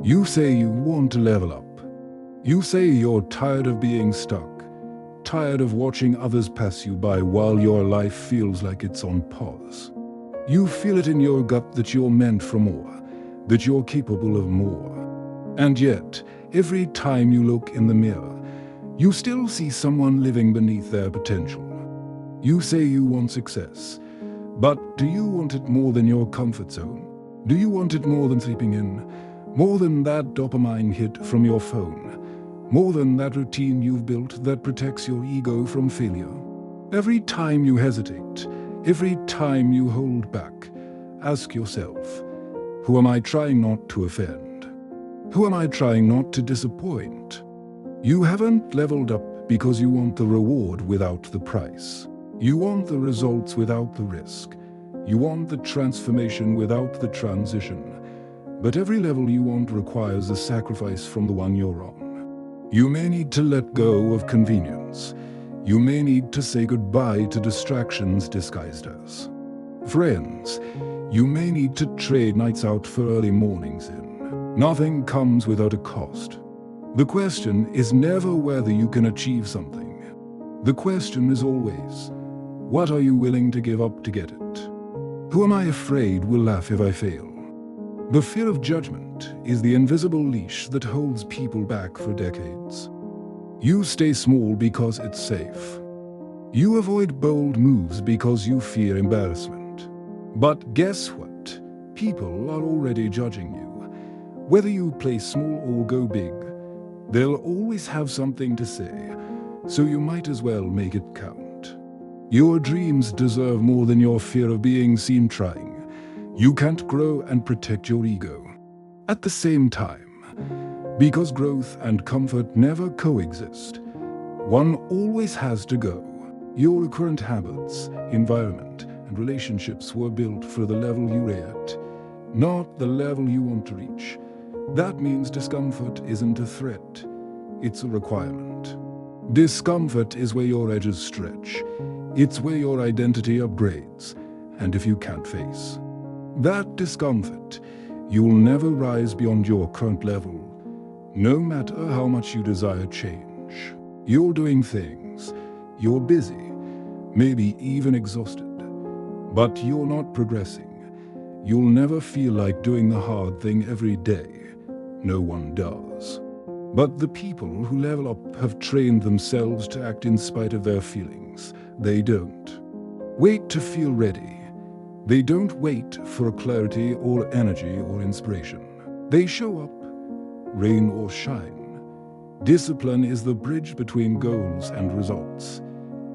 You say you want to level up. You say you're tired of being stuck, tired of watching others pass you by while your life feels like it's on pause. You feel it in your gut that you're meant for more, that you're capable of more. And yet, every time you look in the mirror, you still see someone living beneath their potential. You say you want success, but do you want it more than your comfort zone? Do you want it more than sleeping in? More than that dopamine hit from your phone? More than that routine you've built that protects your ego from failure? Every time you hesitate, every time you hold back, ask yourself, who am I trying not to offend? Who am I trying not to disappoint? You haven't leveled up because you want the reward without the price. You want the results without the risk. You want the transformation without the transition. But every level you want requires a sacrifice from the one you're on. You may need to let go of convenience. You may need to say goodbye to distractions disguised as friends. You may need to trade nights out for early mornings in. Nothing comes without a cost. The question is never whether you can achieve something. The question is always, what are you willing to give up to get it? Who am I afraid will laugh if I fail? The fear of judgment is the invisible leash that holds people back for decades. You stay small because it's safe. You avoid bold moves because you fear embarrassment. But guess what? People are already judging you. Whether you play small or go big, they'll always have something to say, so you might as well make it count. Your dreams deserve more than your fear of being seen trying. You can't grow and protect your ego at the same time, because growth and comfort never coexist. One always has to go. Your current habits, environment, and relationships were built for the level you're at, not the level you want to reach. That means discomfort isn't a threat, it's a requirement. Discomfort is where your edges stretch. It's where your identity upgrades. And if you can't face that discomfort, you'll never rise beyond your current level, no matter how much you desire change. You're doing things, you're busy, maybe even exhausted, but you're not progressing. You'll never feel like doing the hard thing every day. No one does. But the people who level up have trained themselves to act in spite of their feelings. They don't wait to feel ready. They don't wait for clarity or energy or inspiration. They show up, rain or shine. Discipline is the bridge between goals and results.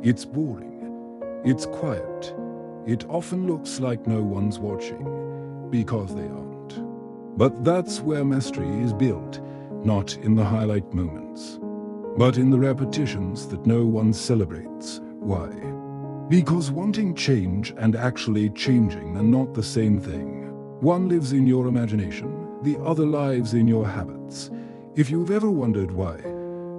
It's boring. It's quiet. It often looks like no one's watching, because they aren't. But that's where mastery is built, not in the highlight moments, but in the repetitions that no one celebrates. Why? Because wanting change and actually changing are not the same thing. One lives in your imagination, the other lives in your habits. If you've ever wondered why,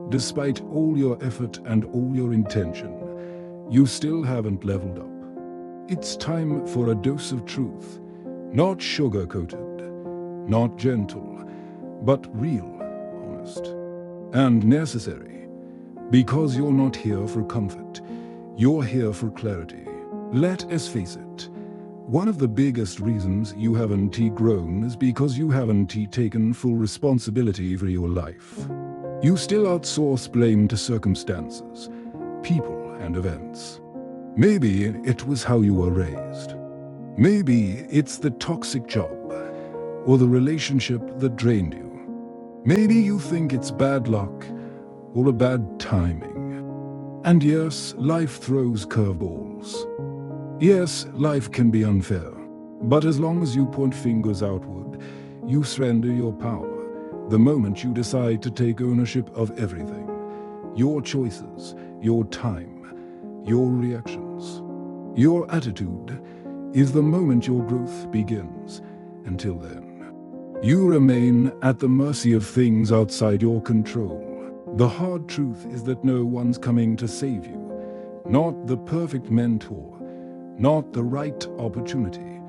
despite all your effort and all your intention, you still haven't leveled up, it's time for a dose of truth. Not sugar-coated, not gentle, but real, honest, and necessary. Because you're not here for comfort. You're here for clarity. Let us face it. One of the biggest reasons you haven't grown is because you haven't taken full responsibility for your life. You still outsource blame to circumstances, people, and events. Maybe it was how you were raised. Maybe it's the toxic job or the relationship that drained you. Maybe you think it's bad luck or a bad timing. And yes, life throws curveballs. Yes, life can be unfair. But as long as you point fingers outward, you surrender your power. The moment you decide to take ownership of everything, your choices, your time, your reactions, your attitude, is the moment your growth begins. Until then, you remain at the mercy of things outside your control. The hard truth is that no one's coming to save you. Not the perfect mentor, not the right opportunity,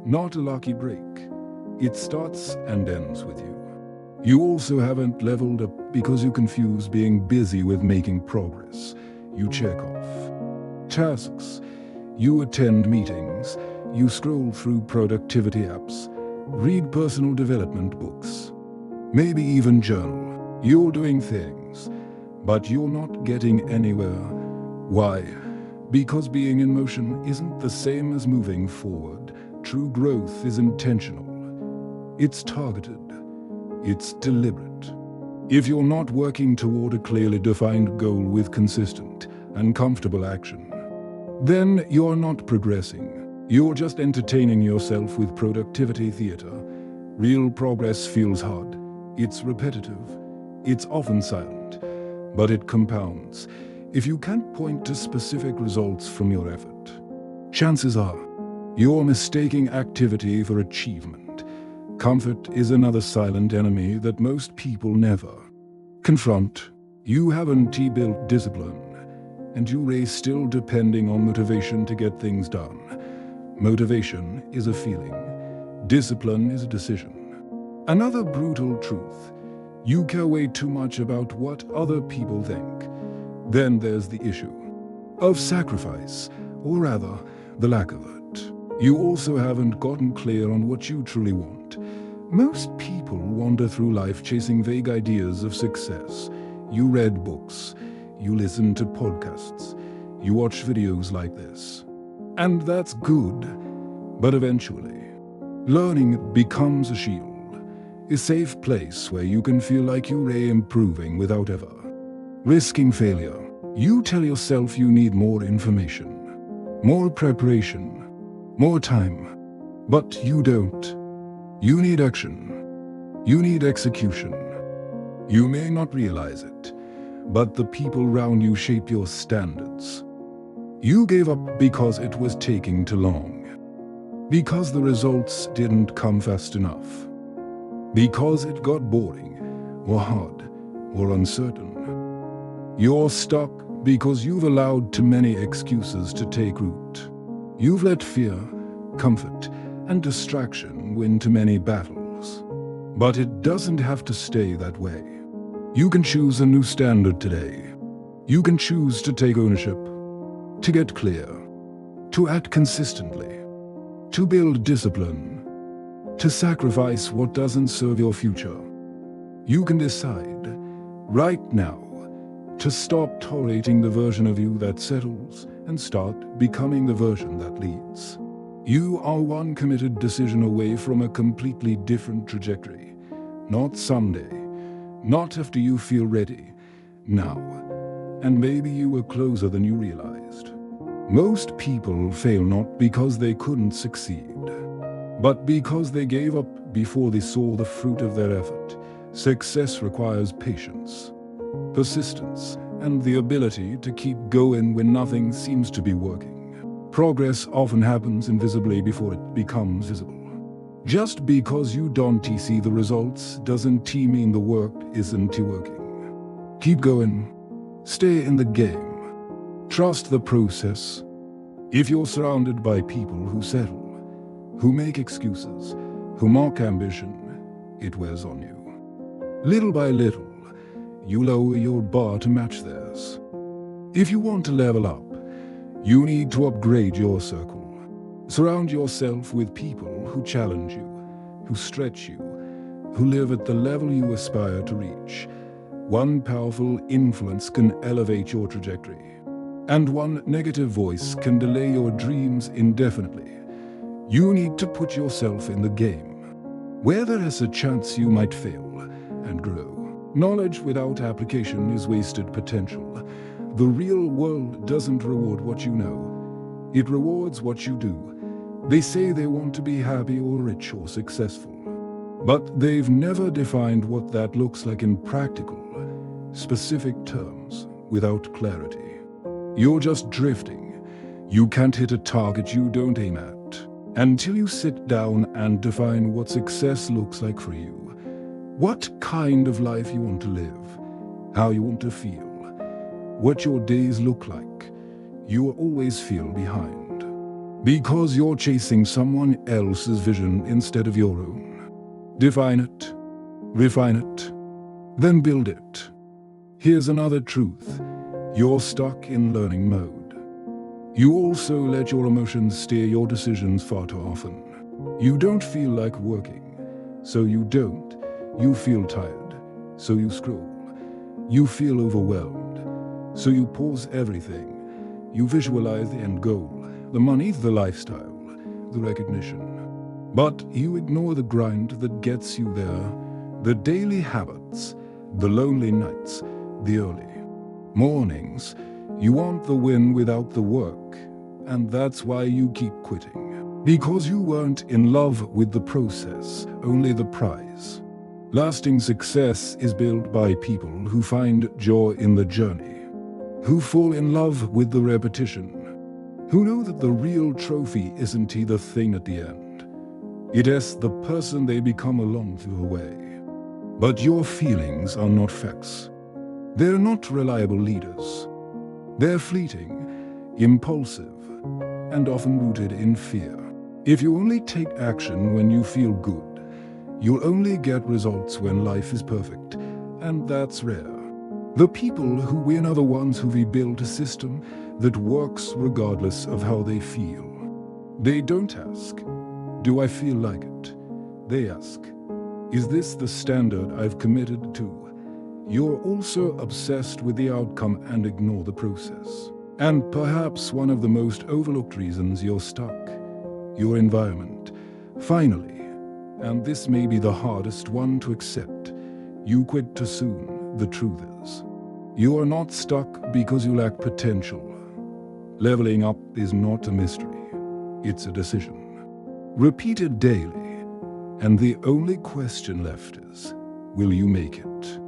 not a lucky break. It starts and ends with you. You also haven't leveled up because you confuse being busy with making progress. You check off tasks, you attend meetings, you scroll through productivity apps, read personal development books, maybe even journal. You're doing things, but you're not getting anywhere. Why? Because being in motion isn't the same as moving forward. True growth is intentional. It's targeted. It's deliberate. If you're not working toward a clearly defined goal with consistent and comfortable action, then you're not progressing. You're just entertaining yourself with productivity theater. Real progress feels hard. It's repetitive. It's often silent, but it compounds. If you can't point to specific results from your effort, chances are you're mistaking activity for achievement. Comfort is another silent enemy that most people never confront. You haven't built discipline, and you're still depending on motivation to get things done. Motivation is a feeling. Discipline is a decision. Another brutal truth: you care way too much about what other people think. Then there's the issue of sacrifice, or rather, the lack of it. You also haven't gotten clear on what you truly want. Most people wander through life chasing vague ideas of success. You read books, you listen to podcasts, you watch videos like this. And that's good, but eventually, learning becomes a shield, a safe place where you can feel like you're improving without ever risking failure. You tell yourself you need more information, more preparation, more time, but you don't. You need action. You need execution. You may not realize it, but the people around you shape your standards. You gave up because it was taking too long, because the results didn't come fast enough, because it got boring, or hard, or uncertain. You're stuck because you've allowed too many excuses to take root. You've let fear, comfort, and distraction win too many battles. But it doesn't have to stay that way. You can choose a new standard today. You can choose to take ownership, to get clear, to act consistently, to build discipline, to sacrifice what doesn't serve your future. You can decide right now to stop tolerating the version of you that settles and start becoming the version that leads. You are one committed decision away from a completely different trajectory. Not someday, not after you feel ready, now. And maybe you were closer than you realized. Most people fail not because they couldn't succeed, but because they gave up before they saw the fruit of their effort. Success requires patience, persistence, and the ability to keep going when nothing seems to be working. Progress often happens invisibly before it becomes visible. Just because you don't see the results doesn't mean the work isn't working. Keep going. Stay in the game. Trust the process. If you're surrounded by people who settle, who make excuses, who mock ambition, it wears on you. Little by little, you lower your bar to match theirs. If you want to level up, you need to upgrade your circle. Surround yourself with people who challenge you, who stretch you, who live at the level you aspire to reach. One powerful influence can elevate your trajectory, and one negative voice can delay your dreams indefinitely. You need to put yourself in the game, where there is a chance you might fail and grow. Knowledge without application is wasted potential. The real world doesn't reward what you know. It rewards what you do. They say they want to be happy or rich or successful, but they've never defined what that looks like in practical, specific terms without clarity. You're just drifting. You can't hit a target you don't aim at until you sit down and define what success looks like for you. What kind of life you want to live, how you want to feel, what your days look like. You will always feel behind because you're chasing someone else's vision instead of your own. Define it, refine it, then build it. Here's another truth. You're stuck in learning mode. You also let your emotions steer your decisions far too often. You don't feel like working, so you don't. You feel tired, so you scroll. You feel overwhelmed, so you pause everything. You visualize the end goal, the money, the lifestyle, the recognition. But you ignore the grind that gets you there, the daily habits, the lonely nights, the early mornings. You want the win without the work, and that's why you keep quitting. Because you weren't in love with the process, only the prize. Lasting success is built by people who find joy in the journey, who fall in love with the repetition, who know that the real trophy isn't the thing at the end. It is the person they become along the way. But your feelings are not facts. They're not reliable leaders. They're fleeting, impulsive, and often rooted in fear. If you only take action when you feel good, you'll only get results when life is perfect, and that's rare. The people who win are the ones who rebuild a system that works regardless of how they feel. They don't ask, "Do I feel like it?" They ask, "Is this the standard I've committed to?" You're also obsessed with the outcome and ignore the process. And perhaps one of the most overlooked reasons you're stuck, your environment. Finally, and this may be the hardest one to accept, you quit too soon. The truth is, you are not stuck because you lack potential. Leveling up is not a mystery, it's a decision. Repeated daily, and the only question left is, will you make it?